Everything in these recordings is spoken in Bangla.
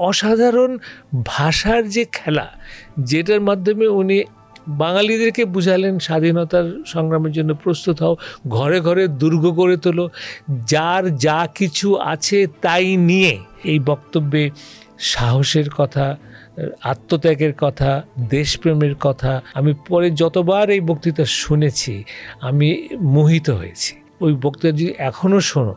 অসাধারণ ভাষার যে খেলা, যেটার মাধ্যমে উনি বাঙালিদেরকে বুঝালেন স্বাধীনতার সংগ্রামের জন্য প্রস্তুত হও, ঘরে ঘরে দুর্গ করে তোলো, যার যা কিছু আছে তাই নিয়ে। এই বক্তব্যে সাহসের কথা, আত্মত্যাগের কথা, দেশপ্রেমের কথা, আমি পরে যতবার এই বক্তৃতা শুনেছি আমি মোহিত হয়েছি। ওই বক্তৃতা যদি এখনও শোনো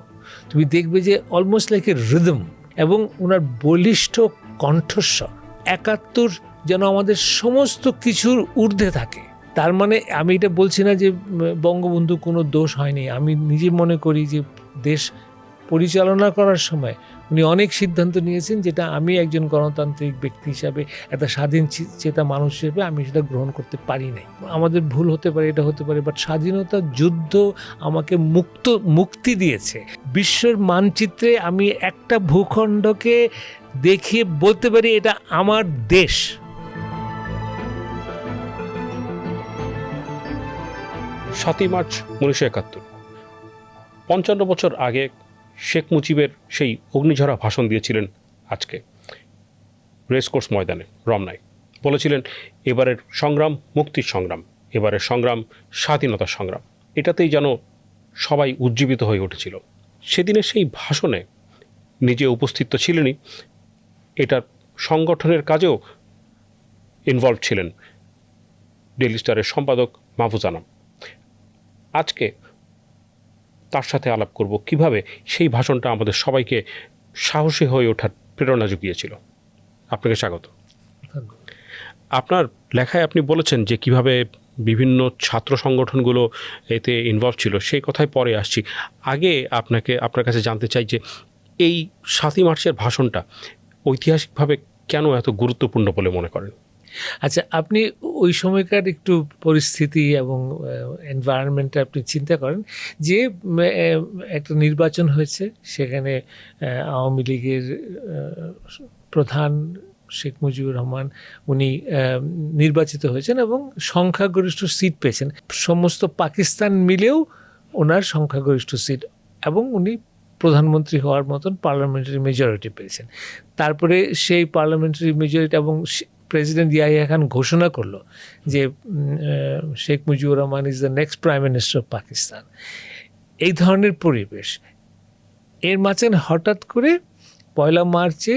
তুমি দেখবে যে অলমোস্ট লাইক এ রিদম, এবং ওনার বলিষ্ঠ কণ্ঠস্বর ৭১ যেন আমাদের সমস্ত কিছুর ঊর্ধ্বে থাকে। তার মানে আমি এটা বলছি না যে বঙ্গবন্ধু কোনো দোষ হয়নি। আমি নিজে মনে করি যে দেশ পরিচালনা করার সময় উনি অনেক সিদ্ধান্ত নিয়েছেন, যেটা আমি একজন গণতান্ত্রিক ব্যক্তি হিসাবে, একটা স্বাধীন চেতা মানুষ হিসেবে আমি সেটা গ্রহণ করতে পারি নাই। আমাদের ভুল হতে পারে, এটা হতে পারে, বাট স্বাধীনতা যুদ্ধ আমাকে মুক্তি দিয়েছে। বিশ্বের মানচিত্রে আমি একটা ভূখণ্ডকে দেখিয়ে বলতে পারি এটা আমার দেশ। ৭ই মার্চ ১৯৭১, ৫৫ বছর আগে শেখ মুজিবের সেই অগ্নিঝরা ভাষণ দিয়েছিলেন আজকে রেসকোর্স ময়দানে, রমনায়। বলেছিলেন এবারের সংগ্রাম মুক্তির সংগ্রাম, এবারের সংগ্রাম স্বাধীনতার সংগ্রাম। এটাতেই যেন সবাই উজ্জীবিত হয়ে উঠেছিল। সেদিনের সেই ভাষণে নিজে উপস্থিত তো ছিলেনই, এটার সংগঠনের কাজেও ইনভলভ ছিলেন ডেইলি স্টারের সম্পাদক মাহফুজ আনাম। আজকে তার সাথে আলাপ করব কিভাবে সেই ভাষণটা আমাদের সবাইকে সাহসী হয়ে ওঠার প্রেরণা জুগিয়েছিল। আপনাকে স্বাগত। আপনার লেখায় আপনি বলেছেন যে কিভাবে বিভিন্ন ছাত্র সংগঠনগুলো এতে ইনভলভ ছিল, সেই কথায় পরে আসছি। আগে আপনার কাছে জানতে চাই যে এই ৭ই মার্চের ভাষণটা ঐতিহাসিকভাবে কেন এত গুরুত্বপূর্ণ বলে মনে করেন? আচ্ছা, আপনি ওই সময়কার একটু পরিস্থিতি এবং এনভায়রনমেন্টটা আপনি চিন্তা করেন যে একটা নির্বাচন হয়েছে, সেখানে আওয়ামী লীগের প্রধান শেখ মুজিবুর রহমান উনি নির্বাচিত হয়েছেন এবং সংখ্যাগরিষ্ঠ সিট পেয়েছেন। সমস্ত পাকিস্তান মিলেও ওনার সংখ্যাগরিষ্ঠ সিট, এবং উনি প্রধানমন্ত্রী হওয়ার মতন পার্লামেন্টারি মেজরিটি পেয়েছেন। তারপরে সেই পার্লামেন্টারি মেজরিটি এবং প্রেসিডেন্ট ইয়াহিয়া খান ঘোষণা করলো যে Sheikh Mujibur Rahman is the next prime minister of Pakistan. এই ধরনের পরিবেশ, এর মাঝখানে হঠাৎ করে ১ মার্চে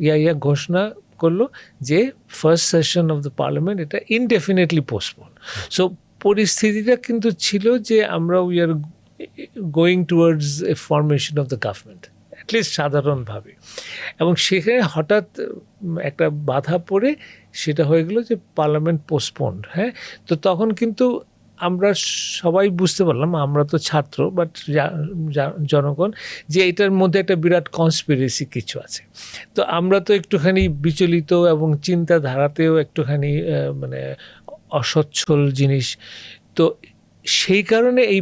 ইয়াহিয়া ঘোষণা করলো যে first session of the parliament এটা ইনডেফিনেটলি পোস্টপোন। সো পরিস্থিতিটা কিন্তু ছিল যে আমরা we are going towards A formation of the government, at least সাধারণভাবে। এবং সেখানে হঠাৎ একটা বাধা পড়ে সেটা হয়ে গেলো যে পার্লামেন্ট পোস্টপোন্ড। হ্যাঁ, তো তখন কিন্তু আমরা সবাই বুঝতে পারলাম, আমরা তো ছাত্র বাট জনগণ, যে এটার মধ্যে একটা বিরাট কনস্পিরেসি কিছু আছে। তো আমরা তো একটুখানি বিচলিত এবং চিন্তাধারাতেও একটুখানি মানে অসচ্ছল জিনিস। তো সেই কারণে এই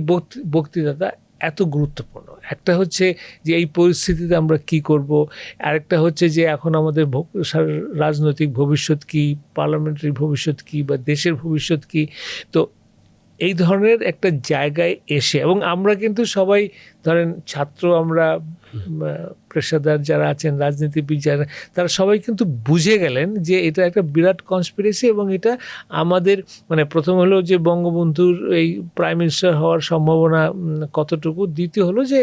বক্তৃতাটা এত গুরুত্বপূর্ণ। একটা হচ্ছে যে এই পরিস্থিতিতে আমরা কি করব, আরেকটা হচ্ছে যে এখন আমাদের রাজনৈতিক ভবিষ্যৎ কি, পার্লামেন্টারি ভবিষ্যৎ কি, বা দেশের ভবিষ্যৎ কি। তো এই ধরনের একটা জায়গায় এসে, এবং আমরা কিন্তু সবাই ধরেন ছাত্র, আমরা পেশাদার যারা আছেন, রাজনীতিবিদ যারা, তারা সবাই কিন্তু বুঝে গেলেন যে এটা একটা বিরাট কনস্পিরেসি, এবং এটা আমাদের মানে প্রথম হলো যে বঙ্গবন্ধুর এই প্রাইম মিনিস্টার হওয়ার সম্ভাবনা কতটুকু, দ্বিতীয় হলো যে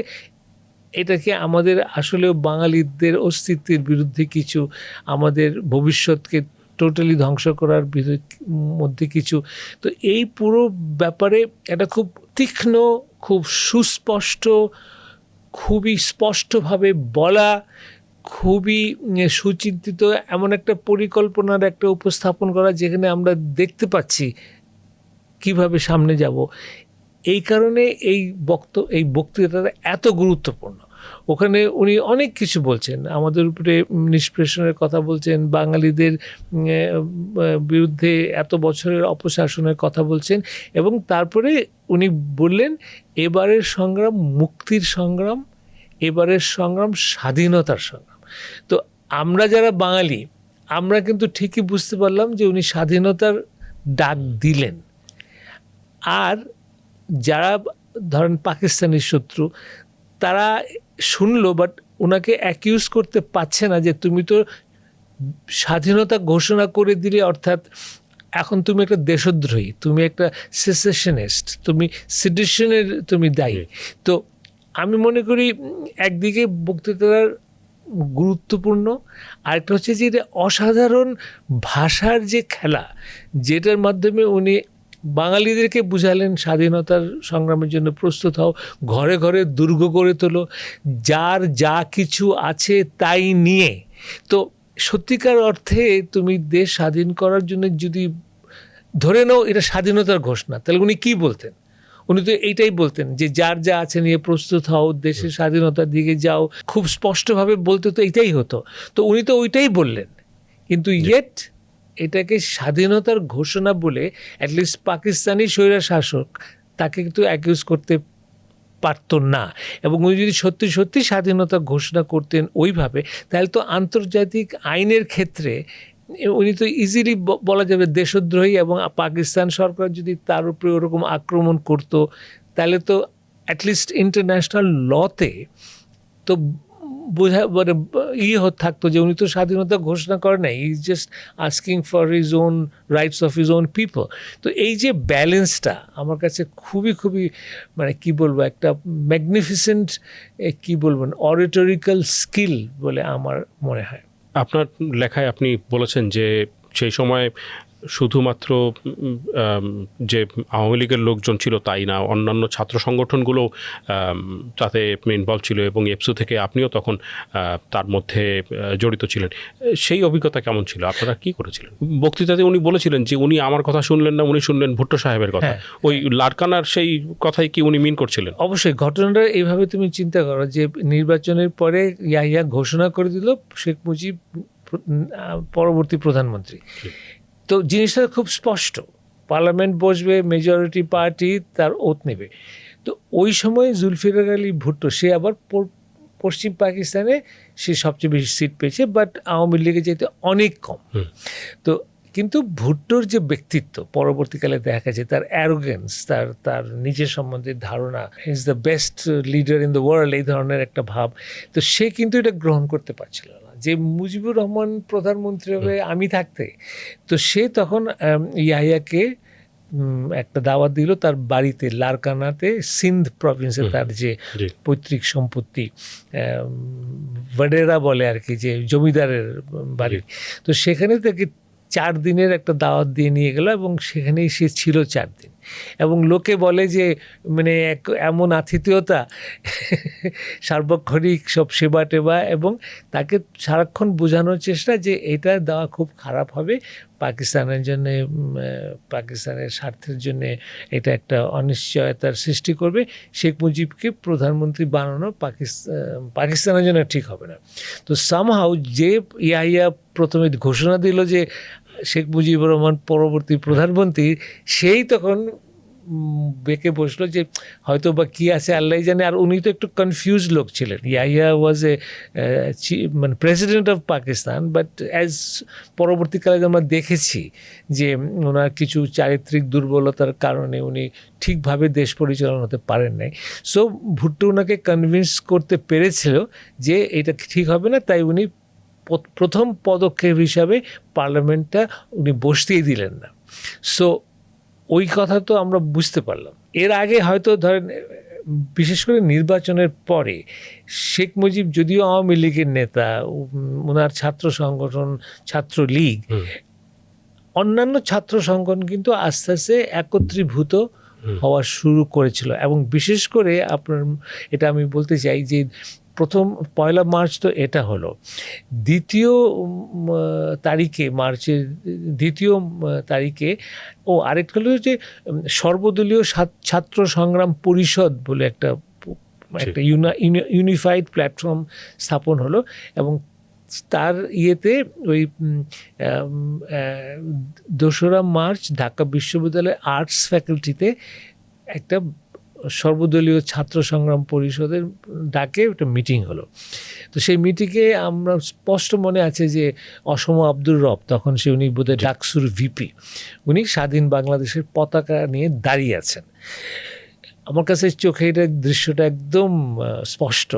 এটাকে আমাদের আসলেও বাঙালিদের অস্তিত্বের বিরুদ্ধে কিছু, আমাদের ভবিষ্যৎকে টোটালি ধ্বংস করার মধ্যে কিছু। তো এই পুরো ব্যাপারে এটা খুব তীক্ষ্ণ, খুব সুস্পষ্ট, খুবই স্পষ্টভাবে বলা, খুবই সুচিন্তিত এমন একটা পরিকল্পনার একটা উপস্থাপন করা, যেখানে আমরা দেখতে পাচ্ছি কিভাবে সামনে যাব। এই কারণে এই বক্তৃতাটা এত গুরুত্বপূর্ণ। ওখানে উনি অনেক কিছু বলছেন, আমাদের উপরে নিষ্পেষণের কথা বলছেন, বাঙালিদের বিরুদ্ধে এত বছরের অপশাসনের কথা বলছেন, এবং তারপরে উনি বললেন এবারের সংগ্রাম মুক্তির সংগ্রাম, এবারের সংগ্রাম স্বাধীনতার সংগ্রাম। তো আমরা যারা বাঙালি, আমরা কিন্তু ঠিকই বুঝতে পারলাম যে উনি স্বাধীনতার ডাক দিলেন। আর যারা ধরেন পাকিস্তানি শত্রু, তারা শুনলো বাট ওনাকে অ্যাকিউজ করতে পারছে না যে তুমি তো স্বাধীনতা ঘোষণা করে দিলে, অর্থাৎ এখন তুমি একটা দেশদ্রোহী, তুমি একটা সেসেশনিস্ট, তুমি সেডিশনের তুমি দায়ী। তো আমি মনে করি একদিকে বক্তৃতার গুরুত্বপূর্ণ, আরেকটা হচ্ছে যে এটা অসাধারণ ভাষার যে খেলা, যেটার মাধ্যমে উনি বাঙালিদেরকে বুঝালেন স্বাধীনতার সংগ্রামের জন্য প্রস্তুত হও, ঘরে ঘরে দুর্গ করে তোলো, যার যা কিছু আছে তাই নিয়ে। তো সত্যিকার অর্থে তুমি দেশ স্বাধীন করার জন্য যদি ধরে নাও এটা স্বাধীনতার ঘোষণা, তাহলে উনি কি বলতেন? উনি তো এইটাই বলতেন যে যার যা আছে নিয়ে প্রস্তুত হও, দেশের স্বাধীনতার দিকে যাও, খুব স্পষ্টভাবে বলতে তো এইটাই হতো। তো উনি তো ওইটাই বললেন, কিন্তু ইয়েট এটাকে স্বাধীনতার ঘোষণা বলে অ্যাটলিস্ট পাকিস্তানি স্বৈরা শাসক তাকে কিন্তু অ্যাকিউজ করতে পারত না। এবং উনি যদি সত্যি সত্যি স্বাধীনতা ঘোষণা করতেন ওইভাবে, তাহলে তো আন্তর্জাতিক আইনের ক্ষেত্রে উনি তো ইজিলি বলা যাবে দেশদ্রোহী, এবং পাকিস্তান সরকার যদি তার উপরে ওরকম আক্রমণ করত, তাহলে তো অ্যাটলিস্ট ইন্টারন্যাশনাল লতে তো বোঝা মানে থাকতো যে উনি তো স্বাধীনতা ঘোষণা করেন নাই, is just asking for his own rights of his own people. তো এই যে ব্যালেন্সটা আমার কাছে খুবই খুবই মানে কি বলবো, একটা ম্যাগনিফিসেন্ট কি বলবেন অরিটোরিক্যাল স্কিল বলে আমার মনে হয়। আপনার লেখায় আপনি বলেছেন যে সেই সময় শুধুমাত্র যে আওয়ামী লীগের লোকজন ছিল তাই না, অন্যান্য ছাত্র সংগঠনগুলো তাতে ইনভলভ ছিল, এবং এপসু থেকে আপনিও তখন তার মধ্যে জড়িত ছিলেন। সেই অভিজ্ঞতা কেমন ছিল? আপনারা কি করেছিলেন? বক্তৃতাতে উনি বলেছিলেন যে উনি আমার কথা শুনলেন না, উনি শুনলেন ভুট্টো সাহেবের কথা। ওই লারকানার সেই কথাই কি উনি মিন করছিলেন? অবশ্যই ঘটনাটা এইভাবে তুমি চিন্তা করো যে নির্বাচনের পরে ইয়াহিয়া ঘোষণা করে দিল শেখ মুজিব পরবর্তী প্রধানমন্ত্রী। তো জিনিসটা খুব স্পষ্ট, পার্লামেন্ট বসবে, মেজরিটি পার্টি তার ওত নেবে। তো ওই সময় জুলফিকার আলী ভুট্টো, সে আবার পশ্চিম পাকিস্তানে সে সবচেয়ে বেশি সিট পেয়েছে, বাট আওয়ামী লীগের চাইতে অনেক কম। তো কিন্তু ভুট্টোর যে ব্যক্তিত্ব পরবর্তীকালে দেখা যায়, তার অ্যারোগেন্স, তার নিজের সম্বন্ধে ধারণা, he is the best leader in the world, এই ধরনের একটা ভাব, তো সে কিন্তু এটা গ্রহণ করতে পারছিল না যে মুজিবুর রহমান প্রধানমন্ত্রী হবে আমি থাকতে। তো সে তখন ইয়াহিয়াকে একটা দাওয়াত দিল তার বাড়িতে, লারকানাতে, সিন্ধ প্রভিন্সে তার যে পৈতৃক সম্পত্তি, ভাডেরা বলে আর কি, যে জমিদারের বাড়ি। তো সেখানে তাকে 4 দিনের একটা দাওয়াত দিয়ে নিয়ে গেল, এবং সেখানেই সে ছিল 4 দিন। এবং লোকে বলে যে মানে এমন আতিথেয়তা, সার্বক্ষণিক সব সেবা টেবা, এবং তাকে সারাক্ষণ বোঝানোর চেষ্টা যে এটা দেওয়া খুব খারাপ হবে পাকিস্তানের জন্যে, পাকিস্তানের স্বার্থের জন্যে এটা একটা অনিশ্চয়তার সৃষ্টি করবে, শেখ মুজিবকে প্রধানমন্ত্রী বানানো পাকিস্তানের জন্য ঠিক হবে না। তো সামহাউ যে ইয়াহিয়া প্রথমে ঘোষণা দিল যে শেখ মুজিবুর রহমান পরবর্তী প্রধানমন্ত্রী, সেই তখন বেঁকে বসলো যে হয়তো বা কী আছে আল্লাহ জানে। আর উনি তো একটু কনফিউজ লোক ছিলেন। ইয়াহিয়া ওয়াজ মানে president of Pakistan, but as পরবর্তীকালে আমরা দেখেছি যে ওনার কিছু চারিত্রিক দুর্বলতার কারণে উনি ঠিকভাবে দেশ পরিচালনা হতে পারেন নাই। সো ভুট্টো ওনাকে কনভিন্স করতে পেরেছিল যে এটা ঠিক হবে না, তাই উনি প্রথম পদক্ষেপ হিসাবে পার্লামেন্টটা উনি বসতেই দিলেন না। সো ওই কথা তো আমরা বুঝতে পারলাম। এর আগে হয়তো ধরেন বিশেষ করে নির্বাচনের পরে শেখ মুজিব যদিও আওয়ামী লীগের নেতা, ওনার ছাত্র সংগঠন ছাত্রলীগ, অন্যান্য ছাত্র সংগঠন কিন্তু আস্তে আস্তে একত্রীভূত হওয়া শুরু করেছিল। এবং বিশেষ করে আপনার এটা আমি বলতে চাই যে প্রথম 1 মার্চ তো এটা হলো, 2 তারিখে, মার্চের 2 তারিখে আরেকটা হলো যে সর্বদলীয় ছাত্র সংগ্রাম পরিষদ বলে একটা ইউনিফাইড প্ল্যাটফর্ম স্থাপন হলো। এবং তার ইয়েতে ওই 2রা মার্চ ঢাকা বিশ্ববিদ্যালয়ের আর্টস ফ্যাকাল্টিতে একটা সর্বদলীয় ছাত্র সংগ্রাম পরিষদের ডাকে একটা মিটিং হলো। তো সেই মিটিংয়ে আমরা স্পষ্ট মনে আছে যে অসম আব্দুর রব, তখন উনি বোধহয় ডাকসুর ভিপি, উনি স্বাধীন বাংলাদেশের পতাকা নিয়ে দাঁড়িয়ে আছেন। আমার কাছে চোখে এটা দৃশ্যটা একদম স্পষ্ট।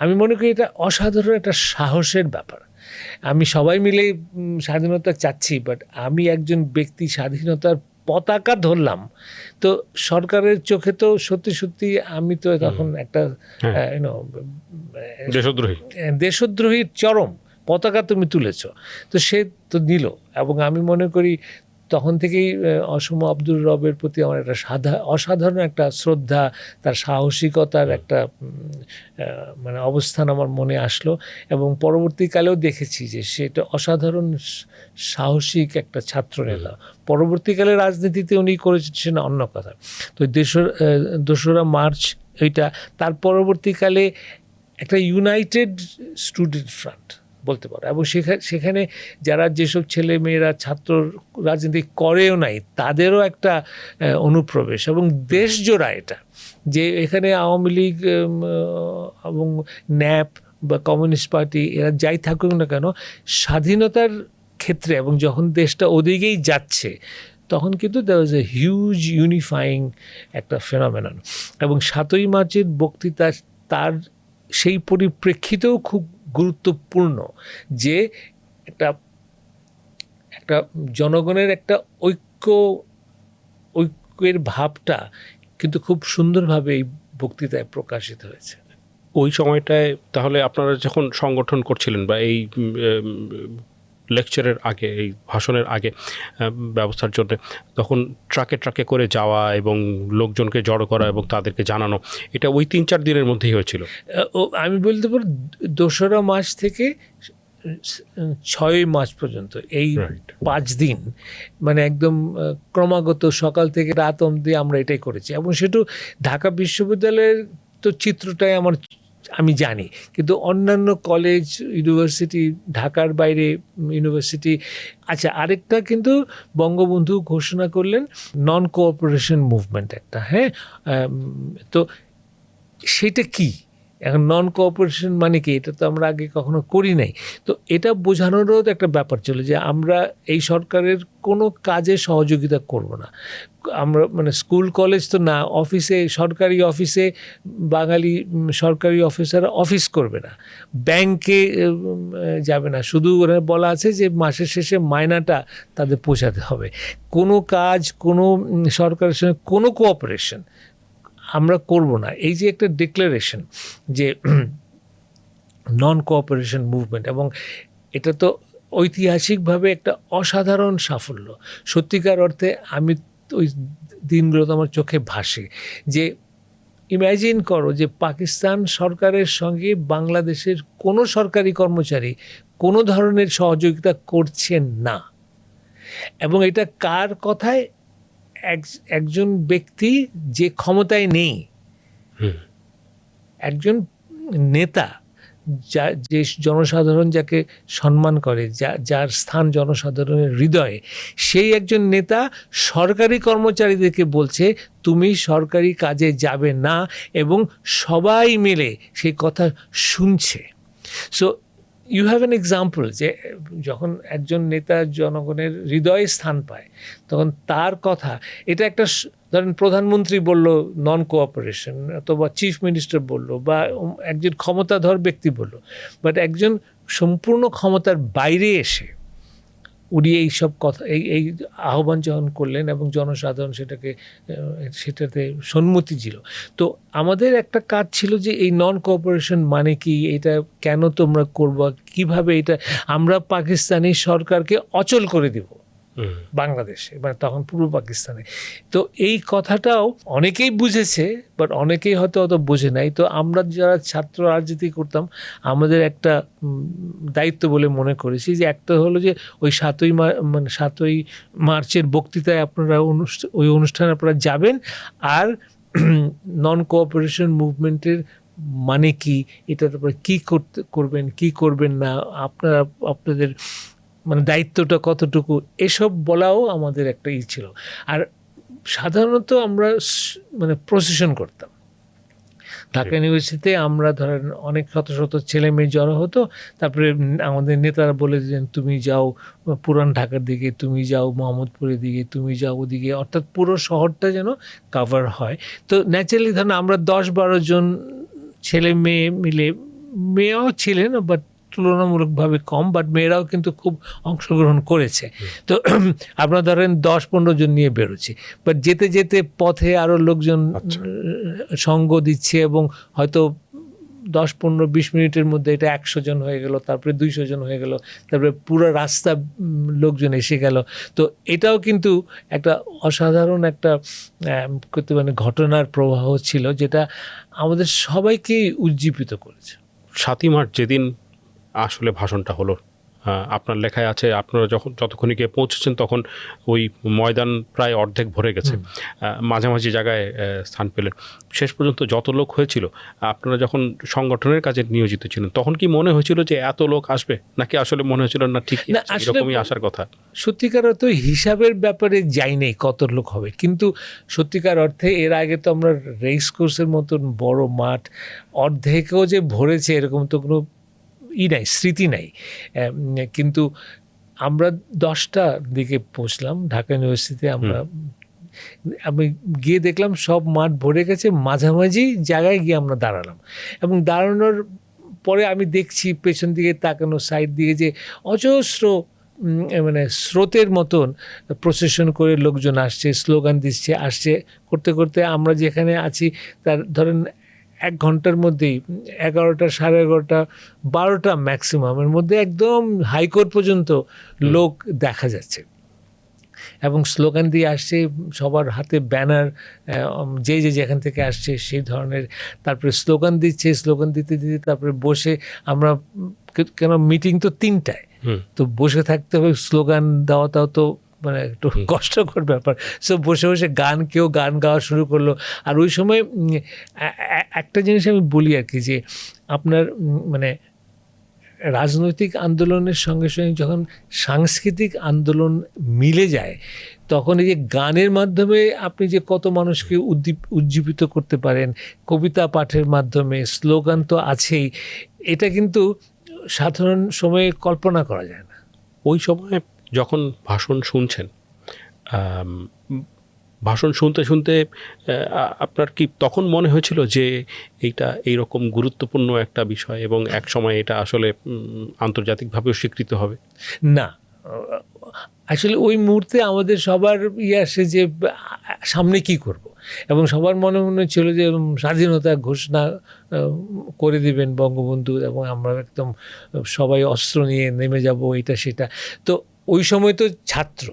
আমি মনে করি এটা অসাধারণ একটা সাহসের ব্যাপার আমি সবাই মিলে স্বাধীনতা চাচ্ছি, বাট আমি একজন ব্যক্তি স্বাধীনতার পতাকা ধরলাম, তো সরকারের চোখে তো সত্যি সত্যি আমি তো তখন একটা দেশদ্রোহী। দেশদ্রোহীর চরম পতাকা তুমি তুলেছ, তো সে তো নিল। এবং আমি মনে করি তখন থেকেই অসম আব্দুর রবের প্রতি আমার একটা অসাধারণ একটা শ্রদ্ধা, তার সাহসিকতার একটা মানে অবস্থান আমার মনে আসলো। এবং পরবর্তীকালেও দেখেছি যে সেটা অসাধারণ সাহসিক একটা ছাত্র নেতা। পরবর্তীকালে রাজনীতিতে উনি করেছেন অন্য কথা। তো 2রা মার্চ এইটা, তার পরবর্তীকালে একটা ইউনাইটেড স্টুডেন্ট ফ্রন্ট বলতে পারো, এবং সেখানে যারা যেসব ছেলে মেয়েরা ছাত্র রাজনীতি করেও নাই তাদেরও একটা অনুপ্রবেশ, এবং দেশজোড়া এটা, যে এখানে আওয়ামী লীগ এবং ন্যাপ বা কমিউনিস্ট পার্টি এরা যাই থাকুক না কেন, স্বাধীনতার ক্ষেত্রে এবং যখন দেশটা ওদিকেই যাচ্ছে তখন কিন্তু দেয়ার ওয়াজ এ হিউজ ইউনিফাইং একটা ফেনোমেনন। এবং 7ই মার্চের বক্তৃতা তার সেই পরিপ্রেক্ষিতেও খুব গুরুত্বপূর্ণ, যে একটা জনগণের একটা ঐক্যের ভাবটা কিন্তু খুব সুন্দরভাবে এই বক্তৃতায় প্রকাশিত হয়েছে। ওই সময়টায় তাহলে আপনারা যখন সংগঠন করছিলেন বা এই লেকচারের আগে, এই ভাষণের আগে ব্যবস্থার জন্য, তখন ট্রাকে ট্রাকে করে যাওয়া এবং লোকজনকে জড়ো করা এবং তাদেরকে জানানো, এটা ওই 3-4 দিনের মধ্যেই হয়েছিল? আমি বলতে পারি 2রা মার্চ থেকে 6ই মার্চ পর্যন্ত এই 5 দিন মানে একদম ক্রমাগত সকাল থেকে রাত অবধি আমরা এটাই করেছি। এবং সেটা ঢাকা বিশ্ববিদ্যালয়ের তো চিত্রটাই আমি জানি, কিন্তু অন্যান্য কলেজ, ইউনিভার্সিটি, ঢাকার বাইরে ইউনিভার্সিটি, আচ্ছা আরেকটা কিন্তু বঙ্গবন্ধু ঘোষণা করলেন নন কোঅপারেশন মুভমেন্ট একটা, হ্যাঁ, তো সেটা কি, এখন নন কোঅপারেশন মানে কি, এটা তো আমরা আগে কখনো করি নাই। তো এটা বোঝানোরও একটা ব্যাপার ছিল যে আমরা এই সরকারের কোনো কাজে সহযোগিতা করব না। আমরা মানে স্কুল কলেজ তো না, অফিসে, সরকারি অফিসে বাঙালি সরকারি অফিসাররা অফিস করবে না, ব্যাংকে যাবে না, শুধু ওরা বলা আছে যে মাসের শেষে মাইনাটা তাদের পৌঁছাতে হবে। কোনো কাজ, কোনো সরকারের সঙ্গে কোনো কোঅপারেশন আমরা করব না, এই যে একটা ডিক্লারেশন যে নন কোঅপারেশন মুভমেন্ট, এবং এটা তো ঐতিহাসিকভাবে একটা অসাধারণ সাফল্য। সত্যিকার অর্থে আমি ওই দিনগুলো তো আমার চোখে ভাসে, যে ইম্যাজিন করো যে পাকিস্তান সরকারের সঙ্গে বাংলাদেশের কোনো সরকারি কর্মচারী কোনো ধরনের সহযোগিতা করছেন না, এবং এটা কার কথায়, একজন ব্যক্তি যে ক্ষমতায় নেই, একজন নেতা যে জনসাধারণ যাকে সম্মান করে, যার স্থান জনসাধারণের হৃদয়ে, সেই একজন নেতা সরকারি কর্মচারীদেরকে বলছে তুমি সরকারি কাজে যাবে না, এবং সবাই মিলে সেই কথা শুনছে। So you have an example যে যখন একজন নেতা জনগণের হৃদয়ে স্থান পায় তখন তার কথা, এটা একটা ধরেন প্রধানমন্ত্রী বলল নন কোঅপারেশন, অথবা চিফ মিনিস্টার বলল, বা একজন ক্ষমতাধর ব্যক্তি বলল, বাট একজন সম্পূর্ণ ক্ষমতার বাইরে এসে উনি এইসব কথা এই আহ্বান যখন করলেন এবং জনসাধারণ সেটাতে সম্মতি ছিল। তো আমাদের একটা কাজ ছিল যে এই নন কোঅপারেশন মানে কি, এটা কেন তোমরা করবো, কিভাবে এটা আমরা পাকিস্তানি সরকারকে অচল করে দিব বাংলাদেশে, মানে তখন পূর্ব পাকিস্তানে। তো এই কথাটাও অনেকেই বুঝেছে, বাট অনেকেই হয়তো অত বোঝে নাই। তো আমরা যারা ছাত্র রাজনীতি করতাম, আমাদের একটা দায়িত্ব বলে মনে করেছি যে একটা হলো যে ওই 7ই মার্চের বক্তৃতায় আপনারা ওই অনুষ্ঠানে আপনারা যাবেন, আর নন কোঅপারেশন মুভমেন্টের মানে কি, এটা তারপরে কী করবেন কি করবেন না, আপনাদের মানে দায়িত্বটা কতটুকু, এসব বলাও আমাদের একটা ছিল। আর সাধারণত আমরা মানে প্রসেশন করতাম ঢাকা ইউনিভার্সিটিতে, আমরা ধরেন অনেক শত শত ছেলে মেয়ে জড়ো হতো, তারপরে আমাদের নেতারা বলে দিলেন তুমি যাও পুরান ঢাকার দিকে, তুমি যাও মোহাম্মদপুরের দিকে, তুমি যাও ওদিকে, অর্থাৎ পুরো শহরটা যেন কাভার হয়। তো ন্যাচারালি ধরেন আমরা 10-12 জন ছেলে মেয়ে মিলে, মেয়েও ছিলেন বাট তুলনামূলকভাবে কম, বাট মেয়েরাও কিন্তু খুব অংশগ্রহণ করেছে। তো আপনারা ধরেন 10-15 জন নিয়ে বেরোচ্ছি, বাট যেতে যেতে পথে আরও লোকজন সঙ্গ দিচ্ছে এবং হয়তো 10-15-20 মিনিটের মধ্যে এটা 100 জন হয়ে গেল, তারপরে 200 জন হয়ে গেল, তারপরে পুরো রাস্তা লোকজন এসে গেল। তো এটাও কিন্তু একটা অসাধারণ একটা মানে ঘটনার প্রবাহ ছিল, যেটা আমাদের সবাইকেই উজ্জীবিত করেছে। 7ই মার্চ যেদিন আসলে ভাষণটা হলো, আপনার লেখায় আছে আপনারা যতক্ষণে গিয়ে পৌঁছেছেন তখন ওই ময়দান প্রায় অর্ধেক ভরে গেছে, মাঝামাঝি জায়গায় স্থান পেলেন। শেষ পর্যন্ত যত লোক হয়েছিল, আপনারা যখন সংগঠনের কাজে নিয়োজিত ছিলেন তখন কি মনে হয়েছিল যে এত লোক আসবে, নাকি আসলে মনে হয়েছিল না ঠিক এরকমই আসার কথা? সত্যিকার অর্থে হিসাবের ব্যাপারে যাই নেই কত লোক হবে, কিন্তু সত্যিকার অর্থে এর আগে তো আমরা রেস কোর্সের মতন বড় মাঠ অর্ধেকেও যে ভরেছে এরকম তো কোনো নাই, স্মৃতি নাই। কিন্তু আমরা 10টার দিকে পৌঁছলাম ঢাকা ইউনিভার্সিটিতে। আমি গিয়ে দেখলাম সব মাঠ ভরে গেছে, মাঝামাঝি জায়গায় গিয়ে আমরা দাঁড়ালাম, এবং দাঁড়ানোর পরে আমি দেখছি পেছন দিকে তাকানো সাইড দিকে যে অজস্র মানে স্রোতের মতন প্রসেশন করে লোকজন আসছে, স্লোগান দিচ্ছে, আসছে করতে করতে আমরা যেখানে আছি তার ধরেন 1 ঘন্টার মধ্যেই 11টা, 11:30, 12টা ম্যাক্সিমামের মধ্যে একদম হাইকোর্ট পর্যন্ত লোক দেখা যাচ্ছে, এবং স্লোগান দিয়ে আসছে, সবার হাতে ব্যানার, যে যেখান থেকে আসছে সেই ধরনের, তারপরে স্লোগান দিচ্ছে, স্লোগান দিতে দিতে তারপরে বসে আমরা, কেন মিটিং তো 3টায়, তো বসে থাকতে হবে, স্লোগান দেওয়াটাও তো মানে একটু কষ্টকর ব্যাপার। সো বসে বসে কেউ গান গাওয়া শুরু করলো। আর ওই সময় একটা জিনিস আমি বলি আর কি, যে আপনার মানে রাজনৈতিক আন্দোলনের সঙ্গে সঙ্গে যখন সাংস্কৃতিক আন্দোলন মিলে যায়, তখন এই যে গানের মাধ্যমে আপনি যে কত মানুষকে উজ্জীবিত করতে পারেন, কবিতা পাঠের মাধ্যমে, স্লোগান তো আছেই, এটা কিন্তু সাধারণ সময়ে কল্পনা করা যায় না। ওই সময় যখন ভাষণ শুনছেন, ভাষণ শুনতে শুনতে আপনার কি তখন মনে হয়েছিল যে এইটা এইরকম গুরুত্বপূর্ণ একটা বিষয় এবং এক সময় এটা আসলে আন্তর্জাতিকভাবেও স্বীকৃত হবে? না, আসলে ওই মুহূর্তে আমাদের সবার আসে যে সামনে কি করব, এবং সবার মনে ছিল যে স্বাধীনতা ঘোষণা করে দিবেন বঙ্গবন্ধু, এবং আমরা একদম সবাই অস্ত্র নিয়ে নেমে যাব, এটা সেটা। তো ওই সময় তো ছাত্র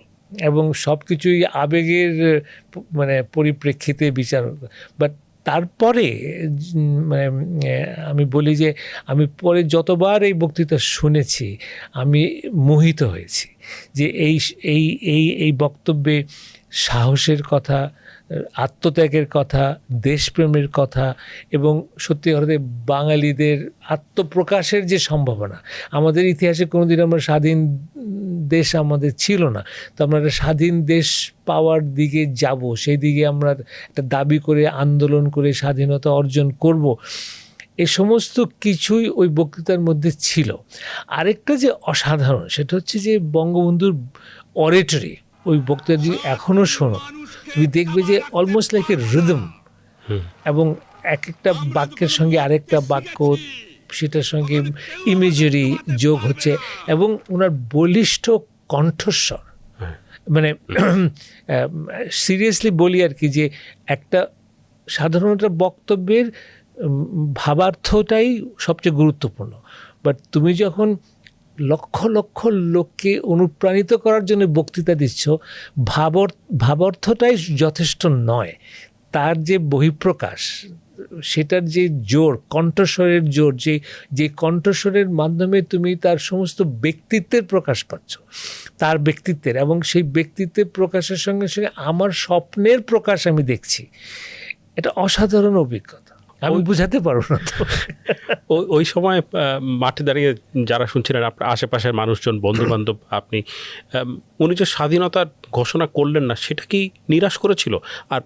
এবং সব কিছুই আবেগের মানে পরিপ্রেক্ষিতে বিচার, বাট তারপরে মানে আমি বলি যে আমি পরে যতবার এই বক্তৃতা শুনেছি আমি মোহিত হয়েছি, যে এই বক্তব্যে সাহসের কথা, আত্মত্যাগের কথা, দেশপ্রেমের কথা, এবং সত্যি অর্থে বাঙালিদের আত্মপ্রকাশের যে সম্ভাবনা। আমাদের ইতিহাসে কোনোদিন আমরা স্বাধীন দেশ আমাদের ছিল না, তো আমরা একটা স্বাধীন দেশ পাওয়ার দিকে যাব, সেই দিকে আমরা একটা দাবি করে আন্দোলন করে স্বাধীনতা অর্জন করব, এ সমস্ত কিছুই ওই বক্তৃতার মধ্যে ছিল। আরেকটা যে অসাধারণ, সেটা হচ্ছে যে বঙ্গবন্ধুর অরেটরি, ওই বক্তৃতা যদি এখনও শোনো তুমি দেখবে যে অলমোস্ট লাইক এ রিদম, এবং এক একটা বাক্যের সঙ্গে আরেকটা বাক্য, সেটার সঙ্গে ইমেজারি যোগ হচ্ছে, এবং ওনার বলিষ্ঠ কণ্ঠস্বর, মানে সিরিয়াসলি বলি আর কি, যে একটা সাধারণত বক্তব্যের ভাবার্থটাই সবচেয়ে গুরুত্বপূর্ণ, বাট তুমি যখন লক্ষ লক্ষ লোককে অনুপ্রাণিত করার জন্য বক্তৃতা দিচ্ছ, ভাবার্থটাই যথেষ্ট নয়, তার যে বহিঃপ্রকাশ, সেটার যে জোর, কণ্ঠস্বরের জোর, যে কণ্ঠস্বরের মাধ্যমে তুমি তার সমস্ত ব্যক্তিত্বের প্রকাশ পাচ্ছ, তার ব্যক্তিত্বের, এবং সেই ব্যক্তিত্বের প্রকাশের সঙ্গে সঙ্গে আমার স্বপ্নের প্রকাশ আমি দেখছি, এটা অসাধারণ অভিজ্ঞতা, আমি বুঝাতে পারবো না। তো ওই সময় মাঠে দাঁড়িয়ে যারা শুনছিলেন, আপনার আশেপাশের মানুষজন, বন্ধুবান্ধব, আপনি উনি যে স্বাধীনতার ঘোষণা করলেন না, সেটা কি নিরাশ করেছিল? আর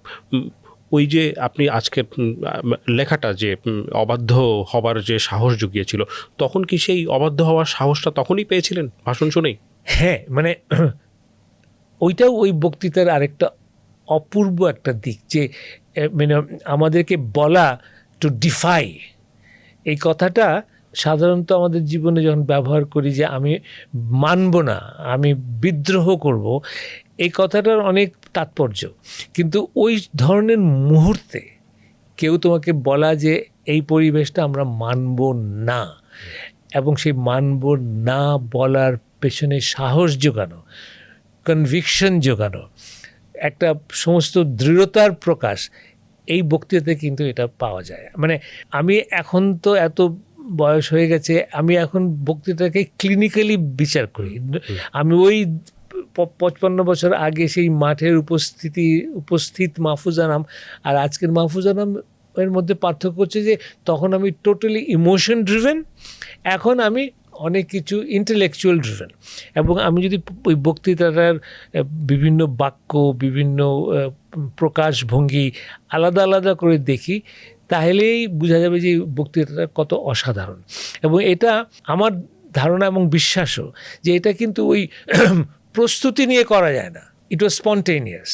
ওই যে আপনি আজকের লেখাটা যে অবাধ্য হবার যে সাহস জুগিয়েছিল, তখন কি সেই অবাধ্য হওয়ার সাহসটা তখনই পেয়েছিলেন ভাষণ শুনেই? হ্যাঁ, মানে ওইটাও ওই বক্তৃতার আরেকটা অপূর্ব একটা দিক, যে মানে আমাদেরকে বলা টু ডিফাই, এই কথাটা সাধারণত আমাদের জীবনে যখন ব্যবহার করি যে আমি মানব না, আমি বিদ্রোহ করব, এই কথাটার অনেক তাৎপর্য, কিন্তু ওই ধরনের মুহূর্তে কেউ তোমাকে বলা যে এই পরিবেশটা আমরা মানব না, এবং সেই মানব না বলার পেছনে সাহস জোগানো, কনভিকশন জোগানো, একটা সমস্ত দৃঢ়তার প্রকাশ, এই বক্তৃতাতে কিন্তু এটা পাওয়া যায়। মানে আমি এখন তো এত বয়স হয়ে গেছে, আমি এখন বক্তৃতাকে ক্লিনিক্যালি বিচার করি। আমি ওই 55 বছর আগে সেই মাঠের উপস্থিত মাহফুজ আনাম আর আজকের মাহফুজ আনাম এর মধ্যে পার্থক্য হচ্ছে যে তখন আমি টোটালি ইমোশন ড্রিভেন, এখন আমি অনেক কিছু ইন্টেলেকচুয়াল ড্রিভেন। এবং আমি যদি ওই বক্তৃতাটার বিভিন্ন বাক্য, বিভিন্ন প্রকাশভঙ্গি আলাদা আলাদা করে দেখি, তাহলেই বোঝা যাবে যে বক্তৃতাটা কত অসাধারণ। এবং এটা আমার ধারণা এবং বিশ্বাসও যে এটা কিন্তু ওই প্রস্তুতি নিয়ে করা যায় না, ইট ওয়াজ spontaneous.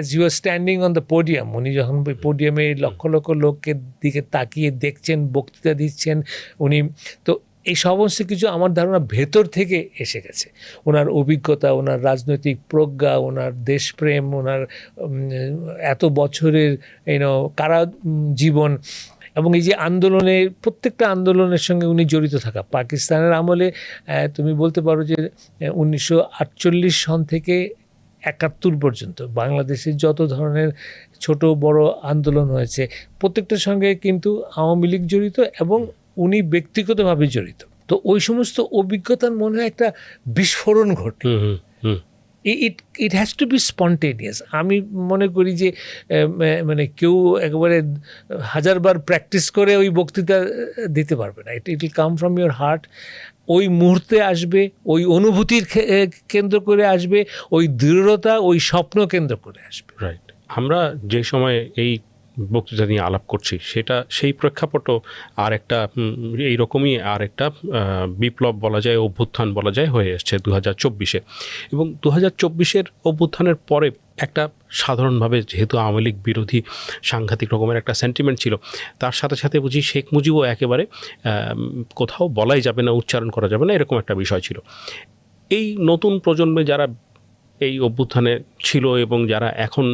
as you are standing on the podium, উনি যখন পোডিয়ামে লক্ষ লক্ষ লোকের দিকে তাকিয়ে দেখছেন, বক্তৃতা দিচ্ছেন উনি, তো এই সমস্ত কিছু আমার ধারণা ভেতর থেকে এসে গেছে। ওনার অভিজ্ঞতা, ওনার রাজনৈতিক প্রজ্ঞা, ওনার দেশপ্রেম, ওনার এত বছরের কারা জীবন, এবং এই যে আন্দোলনে, প্রত্যেকটা আন্দোলনের সঙ্গে উনি জড়িত থাকা। পাকিস্তানের আমলে তুমি বলতে পারো যে 1948 সন থেকে 71 পর্যন্ত বাংলাদেশের যত ধরনের ছোট বড় আন্দোলন হয়েছে, প্রত্যেকটার সঙ্গে কিন্তু আওয়ামী লীগ জড়িত এবং উনি ব্যক্তিগতভাবে জড়িত। তো ওই সমস্ত অভিজ্ঞতার মনে হয় একটা বিস্ফোরণ ঘটে। It has to be spontaneous. আমি মনে করি যে মানে কেউ একেবারে 1000 বার প্র্যাকটিস করে ওই বক্তৃতা দিতে পারবে না। It will come from your heart, ওই মুহূর্তে আসবে, ওই অনুভূতির কেন্দ্র করে আসবে, ওই দৃঢ়তা, ওই স্বপ্ন কেন্দ্র করে আসবে। রাইট। আমরা যে সময় এই বক্তৃতা নিয়ে আলাপ করছি সেটা সেই প্রেক্ষাপটও আর একটা এইরকমই আর একটা বিপ্লব বলা যায়, অভ্যুত্থান বলা যায় হয়ে এসছে 2024-এ। এবং 2024-এর অভ্যুত্থানের পরে একটা সাধারণভাবে যেহেতু আওয়ামী লীগ বিরোধী সাংঘাতিক রকমের একটা সেন্টিমেন্ট ছিল, তার সাথে সাথে বুঝি শেখ মুজিবও একেবারে কোথাও বলাই যাবে না, উচ্চারণ করা যাবে না, এরকম একটা বিষয় ছিল। এই নতুন প্রজন্মে যারা এই অভ্যুত্থানে ছিল এবং যারা এখন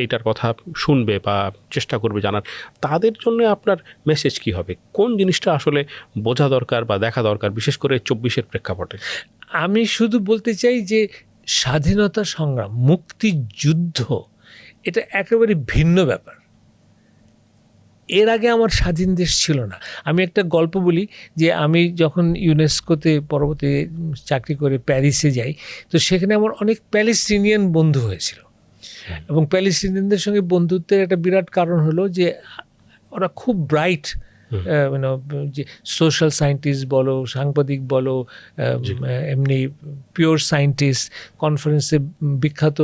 এইটার কথা শুনবে বা চেষ্টা করবে জানার, তাদের জন্য আপনার মেসেজ কি হবে? কোন জিনিসটা আসলে বোঝা দরকার বা দেখা দরকার, বিশেষ করে 24-এর প্রেক্ষাপটে? আমি শুধু বলতে চাই যে স্বাধীনতা সংগ্রাম, মুক্তিযুদ্ধ, এটা একেবারে ভিন্ন ব্যাপার। এর আগে আমার স্বাধীন দেশ ছিল না। আমি একটা গল্প বলি যে আমি যখন ইউনেস্কোতে পরবর্তী চাকরি করে প্যারিসে যাই, তো সেখানে আমার অনেক প্যালেস্টিনিয়ান বন্ধু হয়েছিল। এবং প্যালেস্টিনিয়ানদের সঙ্গে বন্ধুত্বের একটা বিরাট কারণ হলো যে ওরা খুব ব্রাইট, যে সোশ্যাল সায়েন্টিস্ট বলো, সাংবাদিক বলো, এমনি পিওর সায়েন্টিস্ট, কনফারেন্সে বিখ্যাত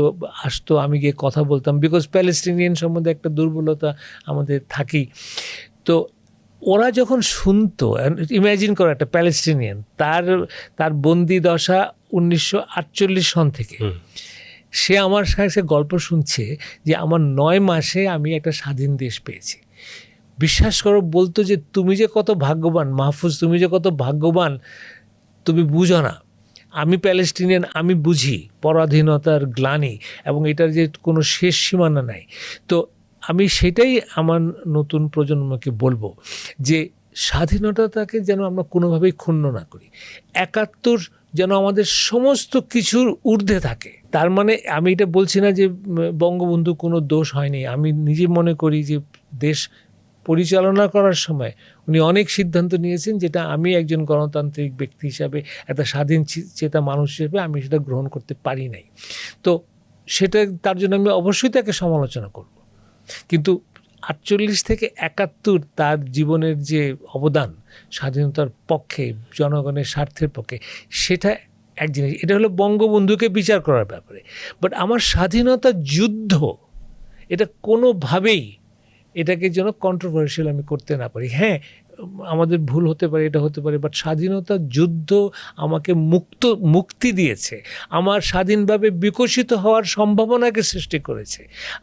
আসতো, আমি গিয়ে কথা বলতাম, বিকজ প্যালেস্টিনিয়ান সম্বন্ধে একটা দুর্বলতা আমাদের থাকেই। তো ওরা যখন শুনতো, ইমাজিন করো একটা প্যালেস্টিনিয়ান, তার বন্দি দশা 1948 সন থেকে, সে আমার কাছে গল্প শুনছে যে আমার 9 মাসে আমি একটা স্বাধীন দেশ পেয়েছি। বিশ্বাস করো, বলতো যে তুমি যে কত ভাগ্যবান মাহফুজ, তুমি যে কত ভাগ্যবান, তুমি বুঝো না। আমি প্যালেস্টিনিয়ান, আমি বুঝি পরাধীনতার গ্লানি এবং এটার যে কোনো শেষ সীমানা নাই। তো আমি সেটাই আমার নতুন প্রজন্মকে বলবো যে স্বাধীনতাটাকে যেন আমরা কোনোভাবেই ক্ষুণ্ণ না করি। 71 যেন আমাদের সমস্ত কিছুর ঊর্ধ্বে থাকে। তার মানে আমি এটা বলছি না যে বঙ্গবন্ধু কোনো দোষ হয়নি। আমি নিজে মনে করি যে দেশ পরিচালনা করার সময় উনি অনেক সিদ্ধান্ত নিয়েছেন, যেটা আমি একজন গণতান্ত্রিক ব্যক্তি হিসাবে, একটা স্বাধীন চেতা মানুষ হিসেবে আমি সেটা গ্রহণ করতে পারি নাই। তো সেটা তার জন্য আমি অবশ্যই তাকে সমালোচনা করব। কিন্তু 48 থেকে 71 তার জীবনের যে অবদান স্বাধীনতার পক্ষে, জনগণের স্বার্থের পক্ষে, সেটা এক জিনিস। এটা হলো বঙ্গবন্ধুকে বিচার করার ব্যাপারে। বাট আমার স্বাধীনতা যুদ্ধ, এটা কোনোভাবেই এটাকে যেন কন্ট্রোভার্সিয়াল আমি করতে না পারি। হ্যাঁ, আমাদের ভুল হতে পারে, এটা হতে পারে, বাট স্বাধীনতা যুদ্ধ আমাকে মুক্তি দিয়েছে, আমার স্বাধীনভাবে বিকশিত হওয়ার সম্ভাবনাকে সৃষ্টি করেছে,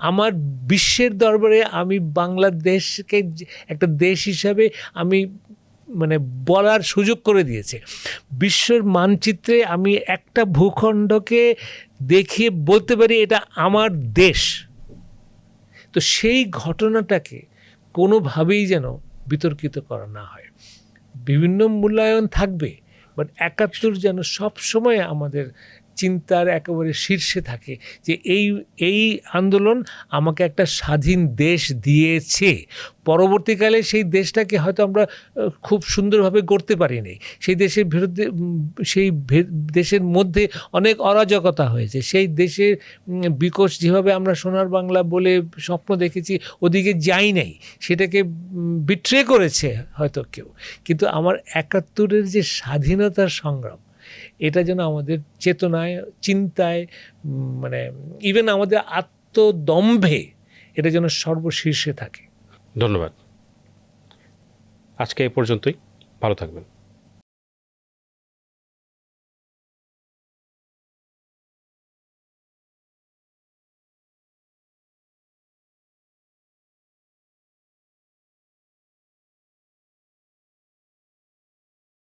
আমার বিশ্বের দরবারে আমি বাংলাদেশকে একটা দেশ হিসাবে আমি মানে বলার সুযোগ করে দিয়েছে। বিশ্বের মানচিত্রে আমি একটা ভূখণ্ডকে দেখিয়ে বলতে পারি এটা আমার দেশ। তো সেই ঘটনাটাকে কোনোভাবেই যেন বিতর্কিত করা না হয়। বিভিন্ন মূল্যায়ন থাকবে, বাট ৭১ যেন সবসময় আমাদের চিন্তার একেবারে শীর্ষে থাকে যে এই আন্দোলন আমাকে একটা স্বাধীন দেশ দিয়েছে। পরবর্তীকালে সেই দেশটাকে হয়তো আমরা খুব সুন্দরভাবে গড়তে পারিনি, সেই দেশের বিরুদ্ধে দেশের মধ্যে অনেক অরাজকতা হয়েছে, সেই দেশের বিকশ যেভাবে আমরা সোনার বাংলা বলে স্বপ্ন দেখেছি ওদিকে যাই নাই, সেটাকে বিট্রে করেছে হয়তো কেউ, কিন্তু আমার ৭১ যে স্বাধীনতার সংগ্রাম, এটা যেন আমাদের চেতনায়, চিন্তায়, মানে ইভেন আমাদের আত্মদম্ভে এটা যেন সর্বশীর্ষে থাকে। ধন্যবাদ। আজকে এই পর্যন্তই, ভালো থাকবেন।